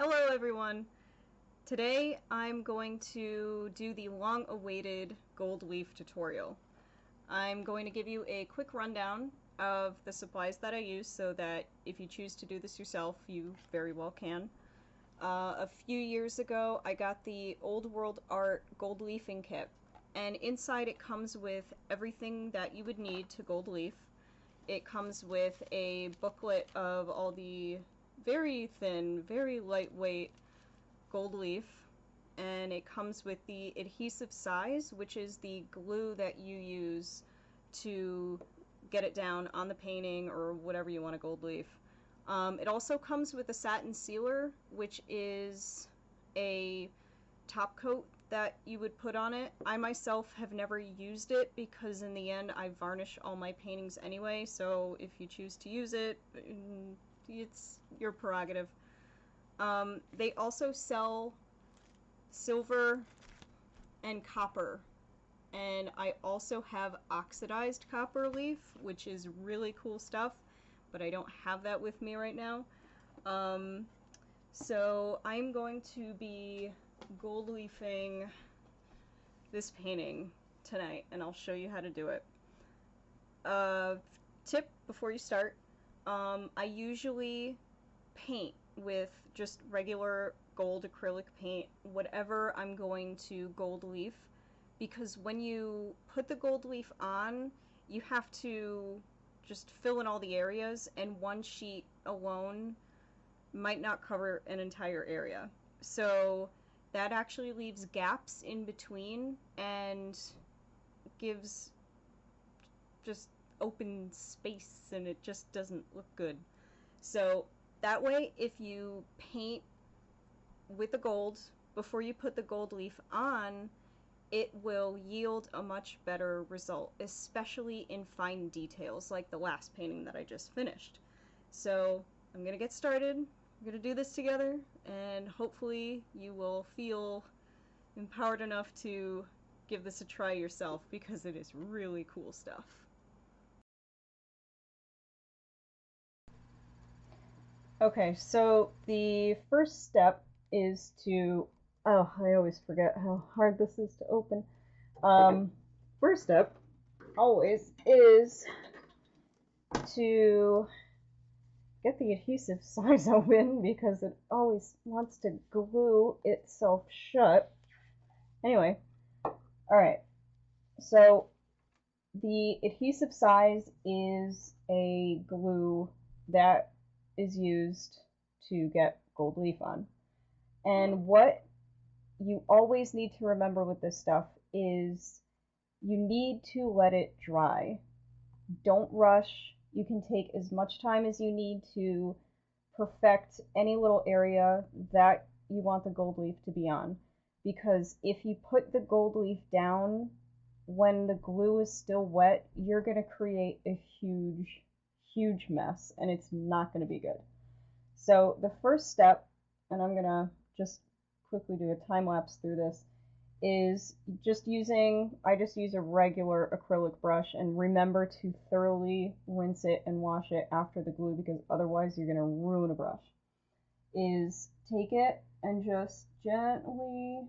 Hello everyone! Today I'm going to do the long-awaited gold leaf tutorial. I'm going to give you a quick rundown of the supplies that I use so that if you choose to do this yourself, you very well can. A few years ago I got the Old World Art gold leafing kit, and inside it comes with everything that you would need to gold leaf. It comes with a booklet of all the very thin, very lightweight gold leaf, and it comes with the adhesive size, which is the glue that you use to get it down on the painting or whatever you want to gold leaf. It also comes with a satin sealer, which is a top coat that you would put on it. I myself have never used it because in the end I varnish all my paintings anyway, so if you choose to use it, it's your prerogative. They also sell silver and copper, and I also have oxidized copper leaf, which is really cool stuff, but I don't have that with me right now. So I'm going to be gold leafing this painting tonight, and I'll show you how to do it. Tip before you start, I usually paint with just regular gold acrylic paint, whatever I'm going to gold leaf, because when you put the gold leaf on, you have to just fill in all the areas, and one sheet alone might not cover an entire area. So that actually leaves gaps in between and gives just open space, and it just doesn't look good. So that way, if you paint with the gold before you put the gold leaf on, it will yield a much better result, especially in fine details like the last painting that I just finished. So I'm gonna get started. We're gonna do this together, and hopefully you will feel empowered enough to give this a try yourself, because it is really cool stuff. Okay, so the first step is to, oh, I always forget how hard this is to open. First step, always, is to get the adhesive size open, because it always wants to glue itself shut. Anyway, alright, so the adhesive size is a glue that is used to get gold leaf on. And what you always need to remember with this stuff is you need to let it dry. Don't rush. You can take as much time as you need to perfect any little area that you want the gold leaf to be on. Because if you put the gold leaf down when the glue is still wet, you're going to create a huge mess, and it's not going to be good. So the first step, and I'm going to just quickly do a time lapse through this, is I just use a regular acrylic brush, and remember to thoroughly rinse it and wash it after the glue, because otherwise you're going to ruin a brush. Is take it and just gently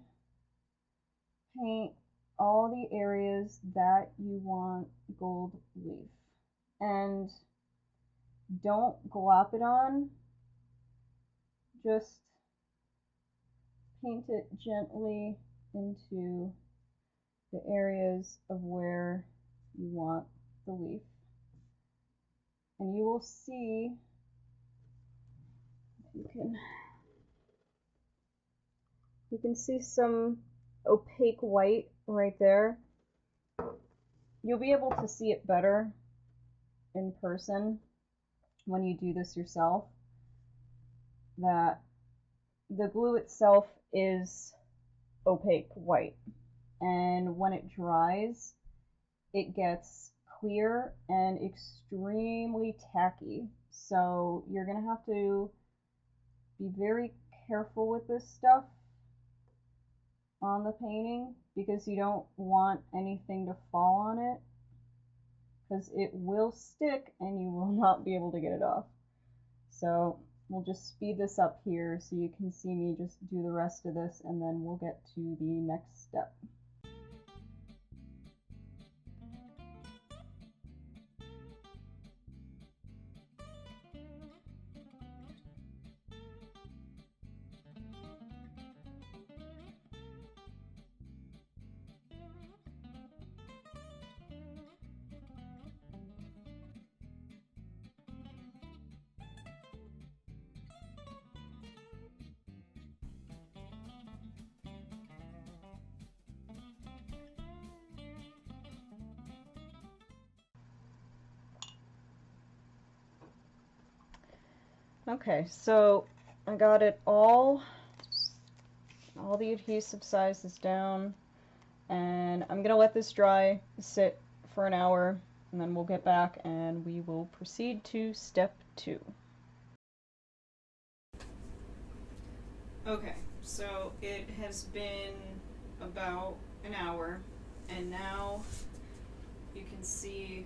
paint all the areas that you want gold leaf, and don't glop it on, just paint it gently into the areas of where you want the leaf, and you will see, you can see some opaque white right there. You'll be able to see it better in person when you do this yourself, that the glue itself is opaque white, and when it dries it gets clear and extremely tacky. So you're gonna have to be very careful with this stuff on the painting, because you don't want anything to fall on it, because it will stick and you will not be able to get it off. So we'll just speed this up here so you can see me just do the rest of this, and then we'll get to the next step. Okay, so I got it all the adhesive sizes down, and I'm gonna let this dry, sit for an hour, and then we'll get back and we will proceed to step 2. Okay, so it has been about an hour, and now you can see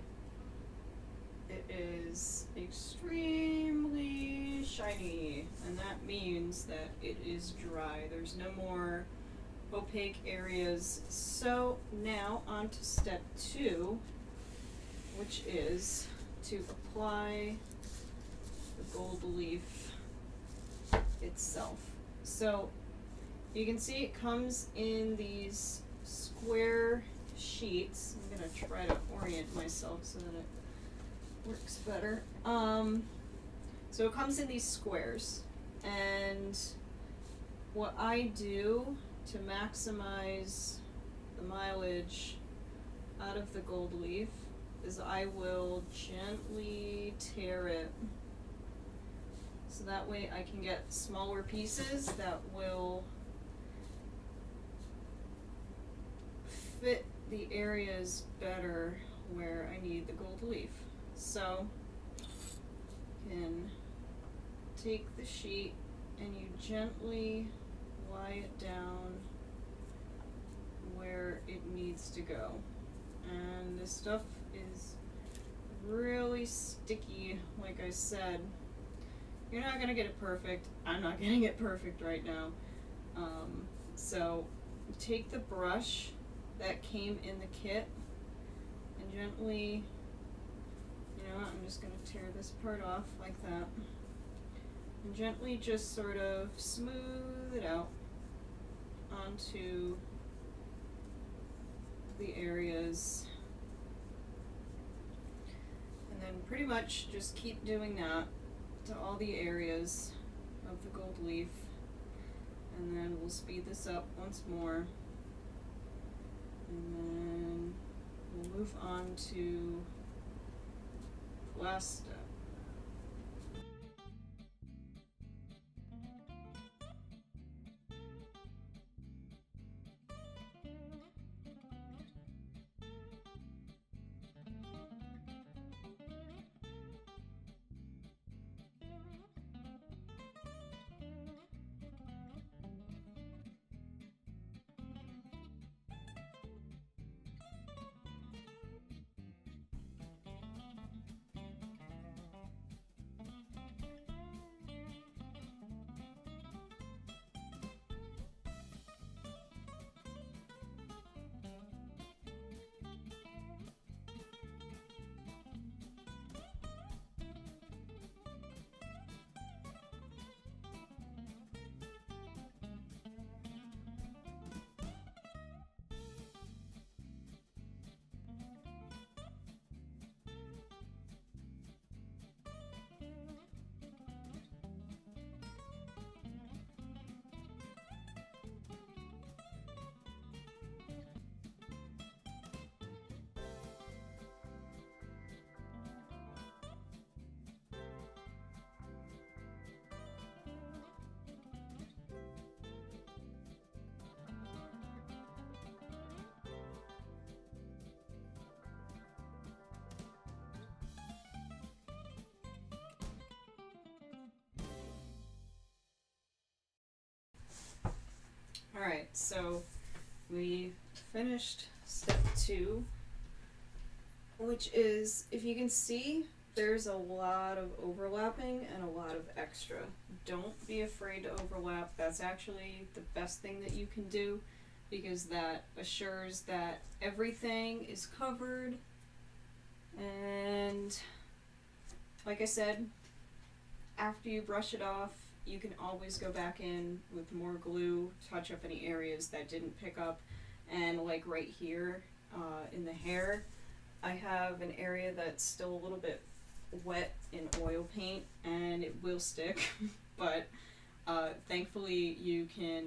it is extremely shiny, and that means that it is dry. There's no more opaque areas. So now on to step 2, which is to apply the gold leaf itself. So you can see it comes in these square sheets. I'm gonna try to orient myself so that it works better. So it comes in these squares, and what I do to maximize the mileage out of the gold leaf is I will gently tear it, so that way I can get smaller pieces that will fit the areas better where I need the gold leaf. So you can take the sheet and you gently lie it down where it needs to go. And this stuff is really sticky, like I said. You're not gonna get it perfect. I'm not getting it perfect right now. So take the brush that came in the kit and gently, I'm just going to tear this part off like that, and gently just sort of smooth it out onto the areas, and then pretty much just keep doing that to all the areas of the gold leaf, and then we'll speed this up once more, and then we'll move on to last step. Alright, so we finished step 2, which is, if you can see, there's a lot of overlapping and a lot of extra. Don't be afraid to overlap. That's actually the best thing that you can do because that assures that everything is covered. And like I said, after you brush it off, you can always go back in with more glue, touch up any areas that didn't pick up. And like right here in the hair, I have an area that's still a little bit wet in oil paint and it will stick, but thankfully you can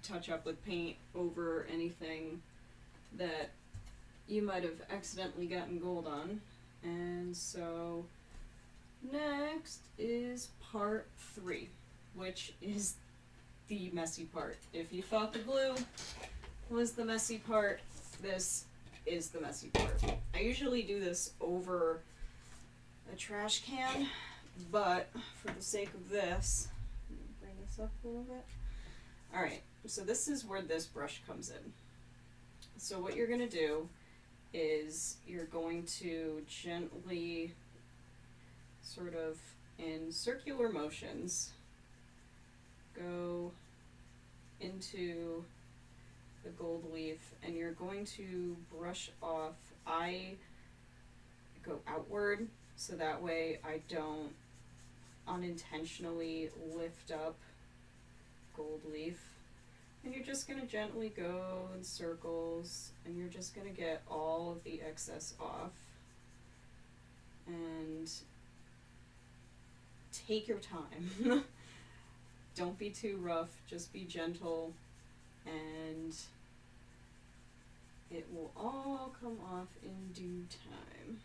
touch up with paint over anything that you might have accidentally gotten gold on. And so next is part 3, which is the messy part. If you thought the glue was the messy part, this is the messy part. I usually do this over a trash can, but for the sake of this, let me bring this up a little bit. Alright, so this is where this brush comes in. So what you're going to do is you're going to gently, sort of in circular motions, go into the gold leaf and you're going to brush off. I go outward so that way I don't unintentionally lift up gold leaf. And you're just going to gently go in circles and you're just going to get all of the excess off. And take your time. Don't be too rough, just be gentle, and it will all come off in due time.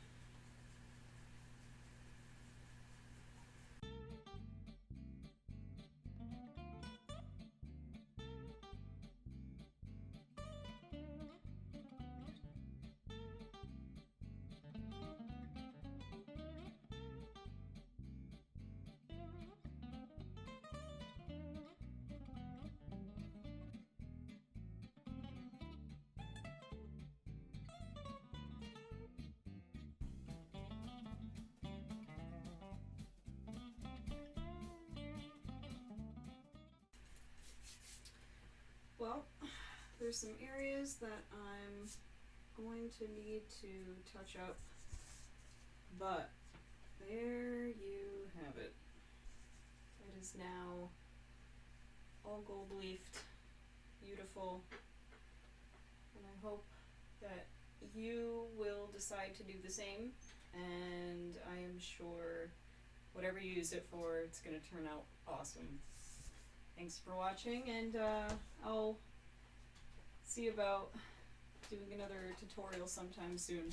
Well, there's some areas that I'm going to need to touch up, but there you have it. It is now all gold leafed, beautiful, and I hope that you will decide to do the same, and I am sure whatever you use it for, it's going to turn out awesome. Thanks for watching, and I'll see about doing another tutorial sometime soon.